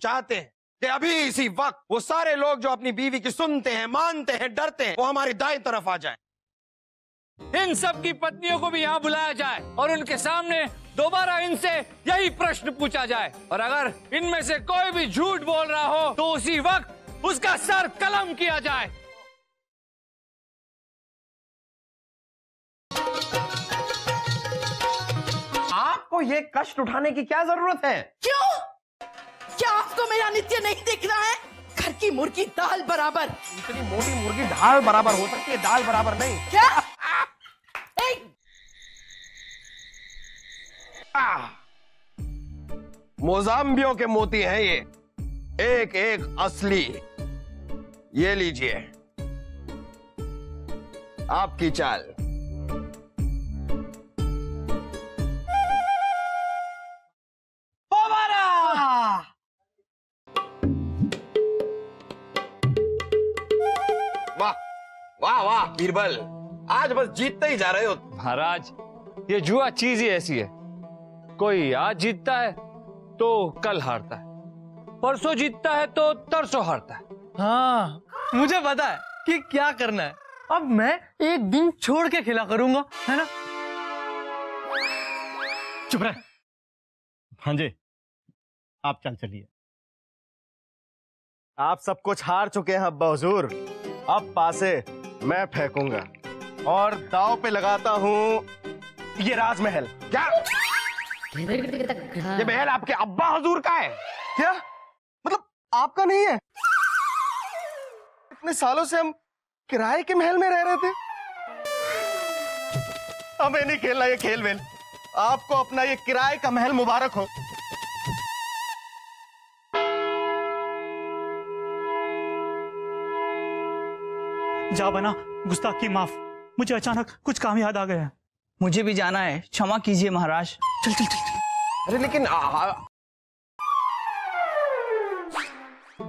चाहते हैं कि अभी इसी वक्त वो सारे लोग जो अपनी बीवी की सुनते हैं, मानते हैं, डरते हैं, वो हमारी दाएं तरफ आ जाएं। इन सब की पत्नियों को भी यहाँ बुलाया जाए और उनके सामने दोबारा इनसे यही प्रश्न पूछा जाए, और अगर इनमें से कोई भी झूठ बोल रहा हो तो उसी वक्त उसका सर कलम किया जाए। आपको ये कष्ट उठाने की क्या जरूरत है? क्यों? क्या आपको मेरा नित्य नहीं दिख रहा है? घर की मुर्गी दाल बराबर। इतनी मोटी मुर्गी ढाल बराबर हो सकती है, दाल बराबर नहीं। क्या? मोजाम्बियो के मोती हैं ये, एक एक असली। ये लीजिए आपकी चाल। वाह वाह वाह बीरबल, आज बस जीतते ही जा रहे हो। महाराज, ये जुआ चीज ही ऐसी है, कोई आज जीतता है तो कल हारता है, परसों जीतता है तो तरसों हारता है। हाँ, मुझे पता है कि क्या करना है। अब मैं एक दिन छोड़ के खेला करूंगा, है ना? चुप रहे भांजे, आप चल चलिए। आप सब कुछ हार चुके हैं अब्बा हुजूर। अब पासे मैं फेंकूंगा और दांव पे लगाता हूँ ये राजमहल। क्या ये महल आपके अब्बा हुजूर का है? क्या मतलब आपका नहीं है? इतने सालों से हम किराए के महल में रह रहे थे। हमें नहीं खेलना ये खेल वेल। आपको अपना ये किराए का महल मुबारक हो। जा बना, गुस्ताखी माफ। मुझे अचानक कुछ काम याद आ गया है। मुझे भी जाना है, क्षमा कीजिए महाराज। चल चल चल। अरे लेकिन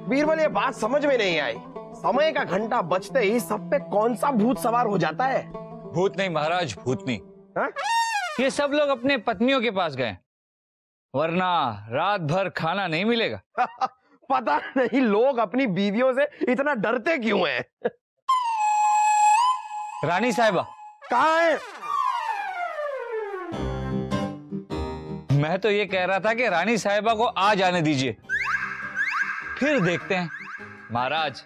बीरबल, ये बात समझ में नहीं आई। समय का घंटा बजते ही सब पे कौन सा भूत सवार हो जाता है? भूत नहीं महाराज, भूतनी। हा? ये सब लोग अपने पत्नियों के पास गए, वरना रात भर खाना नहीं मिलेगा। पता नहीं लोग अपनी बीवियों से इतना डरते क्यों हैं? रानी साहिबा कहाँ है? मैं तो ये कह रहा था कि रानी साहिबा को आ जाने दीजिए, फिर देखते हैं। महाराज,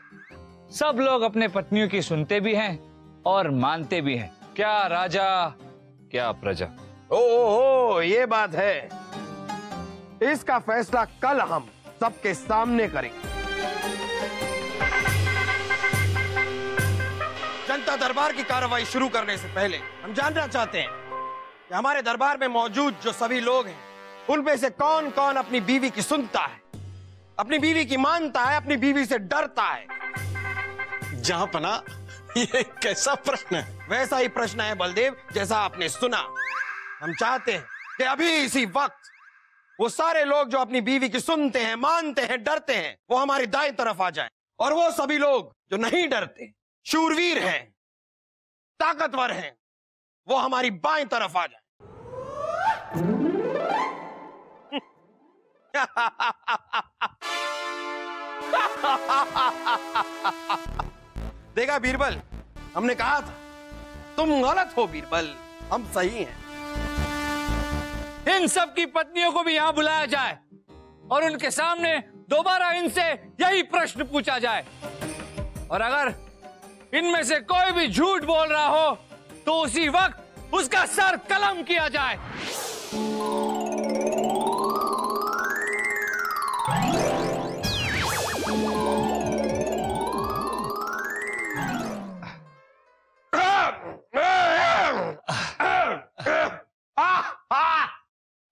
सब लोग अपने पत्नियों की सुनते भी हैं और मानते भी हैं। क्या राजा क्या प्रजा। ओ ये बात है। इसका फैसला कल हम सबके सामने करेंगे। जनता दरबार की कार्रवाई शुरू करने से पहले हम जानना चाहते हैं कि हमारे दरबार में मौजूद जो सभी लोग हैं, उनमें से कौन कौन अपनी बीवी की सुनता है, अपनी बीवी की मानता है, अपनी बीवी से डरता है। जहां पना, ये कैसा प्रश्न है? वैसा ही प्रश्न है बलदेव जैसा आपने सुना। हम चाहते हैं कि अभी इसी वक्त वो सारे लोग जो अपनी बीवी की सुनते हैं, मानते हैं, डरते हैं, वो हमारी दाएं तरफ आ जाएं, और वो सभी लोग जो नहीं डरते, शूरवीर हैं, ताकतवर हैं, वो हमारी बाएं तरफ आ जाएं। देखा बीरबल, हमने कहा था तुम गलत हो बीरबल, हम सही हैं। इन सब की पत्नियों को भी यहाँ बुलाया जाए और उनके सामने दोबारा इनसे यही प्रश्न पूछा जाए, और अगर इनमें से कोई भी झूठ बोल रहा हो तो उसी वक्त उसका सर कलम किया जाए।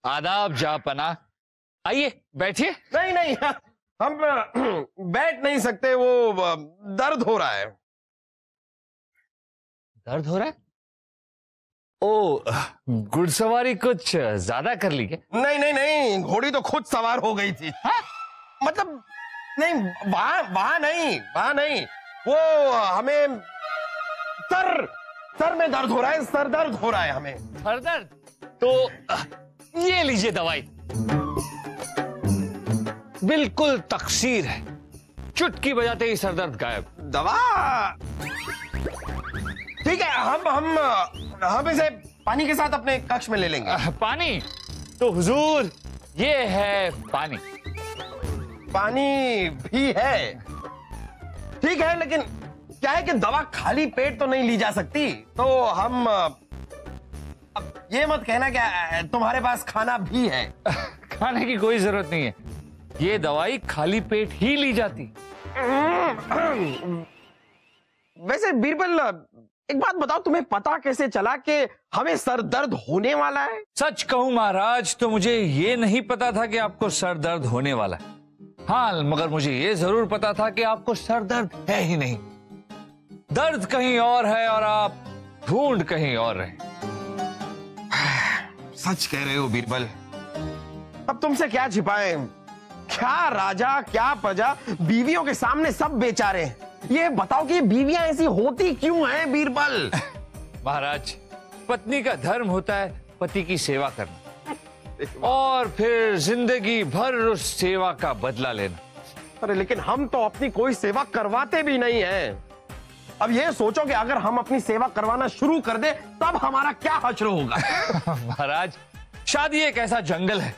आदाब जापना, आइए बैठिए। नहीं नहीं, हम बैठ नहीं सकते, वो दर्द हो रहा है। दर्द हो रहा है? ओ, घुड़सवारी कुछ ज्यादा कर ली क्या? नहीं नहीं नहीं, घोड़ी तो खुद सवार हो गई थी। हाँ? मतलब नहीं, वहां नहीं, वो हमें सर में दर्द हो रहा है, सर दर्द हो रहा है हमें। सर दर्द? तो ये लीजिए दवाई। बिल्कुल तकसीर है, चुटकी बजाते ही सरदर्द गायब। दवा ठीक है, हम इसे पानी के साथ अपने कक्ष में ले लेंगे। पानी? तो हुजूर ये है पानी। पानी भी है, ठीक है, लेकिन क्या है कि दवा खाली पेट तो नहीं ली जा सकती, तो हम अब ये मत कहना क्या तुम्हारे पास खाना भी है। खाने की कोई जरूरत नहीं है, ये दवाई खाली पेट ही ली जाती। वैसे बीरबल एक बात बताओ, तुम्हें पता कैसे चला कि हमें सर दर्द होने वाला है? सच कहूं महाराज तो मुझे ये नहीं पता था कि आपको सर दर्द होने वाला है। हाँ, मगर मुझे ये जरूर पता था कि आपको सर दर्द है ही नहीं, दर्द कहीं और है और आप ढूंढ कहीं और रहे। सच कह रहे हो बीरबल, अब तुमसे क्या छिपाएं? क्या राजा क्या प्रजा, बीवियों के सामने सब बेचारे हैं। ये बताओ कि बीवियां ऐसी होती क्यों हैं बीरबल? महाराज, पत्नी का धर्म होता है पति की सेवा करना और फिर जिंदगी भर उस सेवा का बदला लेना। अरे लेकिन हम तो अपनी कोई सेवा करवाते भी नहीं हैं। अब ये सोचो कि अगर हम अपनी सेवा करवाना शुरू कर दे तब हमारा क्या हश्र होगा। महाराज, शादी एक ऐसा जंगल है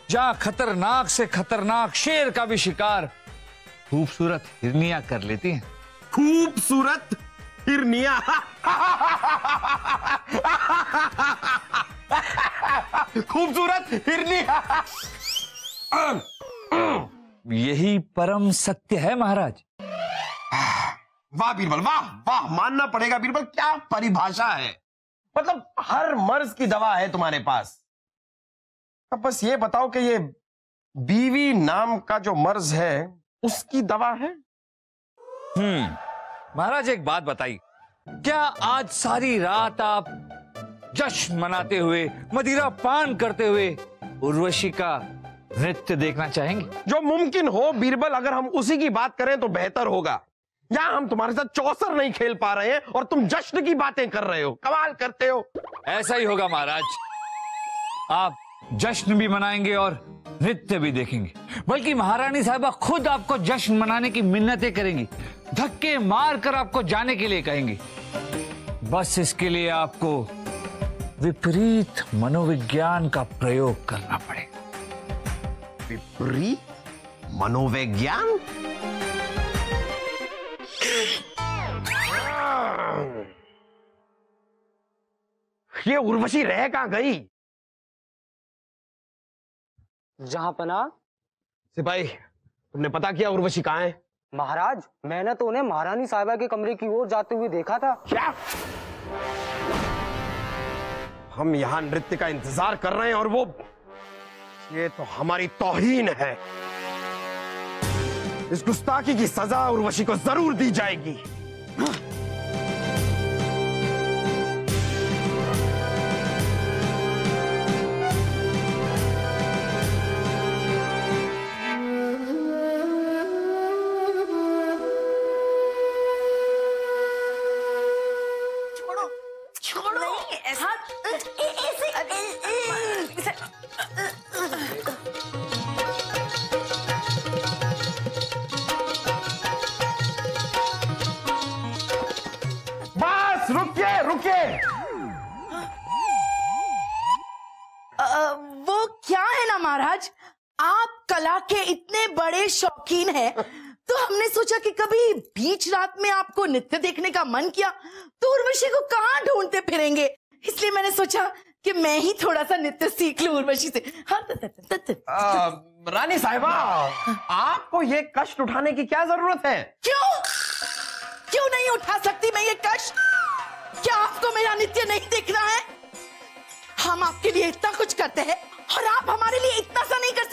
जहां खतरनाक से खतरनाक शेर का भी शिकार खूबसूरत हिरनियां कर लेती हैं। खूबसूरत हिरनियां? खूबसूरत हिरनियां? यही परम सत्य है महाराज। वाह बीरबल, वाह वाह, मानना पड़ेगा बीरबल, क्या परिभाषा है। मतलब हर मर्ज की दवा है तुम्हारे पास। अब बस ये बताओ कि ये बीवी नाम का जो मर्ज है उसकी दवा है? महाराज एक बात बताइए, क्या आज सारी रात आप जश्न मनाते हुए, मदिरा पान करते हुए उर्वशी का नृत्य देखना चाहेंगे? जो मुमकिन हो बीरबल, अगर हम उसी की बात करें तो बेहतर होगा। या हम तुम्हारे साथ चौसर नहीं खेल पा रहे हैं और तुम जश्न की बातें कर रहे हो, कमाल करते हो। ऐसा ही होगा महाराज, आप जश्न भी मनाएंगे और नृत्य भी देखेंगे, बल्कि महारानी साहिबा खुद आपको जश्न मनाने की मिन्नतें करेंगी, धक्के मार कर आपको जाने के लिए कहेंगी। बस इसके लिए आपको विपरीत मनोविज्ञान का प्रयोग करना पड़ेगा। विपरीत मनोविज्ञान? ये उर्वशी रह कहां गई? जहां पना। सिपाही, तुमने पता किया उर्वशी कहां है? महाराज, मैंने तो उन्हें महारानी साहिबा के कमरे की ओर जाते हुए देखा था। क्या? हम यहां नृत्य का इंतजार कर रहे हैं और वो, ये तो हमारी तौहीन है। इस गुस्ताखी की सजा उर्वशी को जरूर दी जाएगी। बस रुकिए रुकिए। वो क्या है ना महाराज, आप कला के इतने बड़े शौकीन हैं, तो हमने सोचा कि कभी बीच रात में आपको नृत्य देखने का मन किया तो उर्वशी को कहाँ ढूंढते फिरेंगे, इसलिए मैंने सोचा कि मैं ही थोड़ा सा नृत्य सीख लूं उर्वशी से। हाँ, रानी साहिबा, आपको ये कष्ट उठाने की क्या जरूरत है? क्यों नहीं उठा सकती मैं ये कष्ट? क्या आपको मेरा नृत्य नहीं दिख रहा है? हम आपके लिए इतना कुछ करते हैं और आप हमारे लिए इतना सा नहीं कर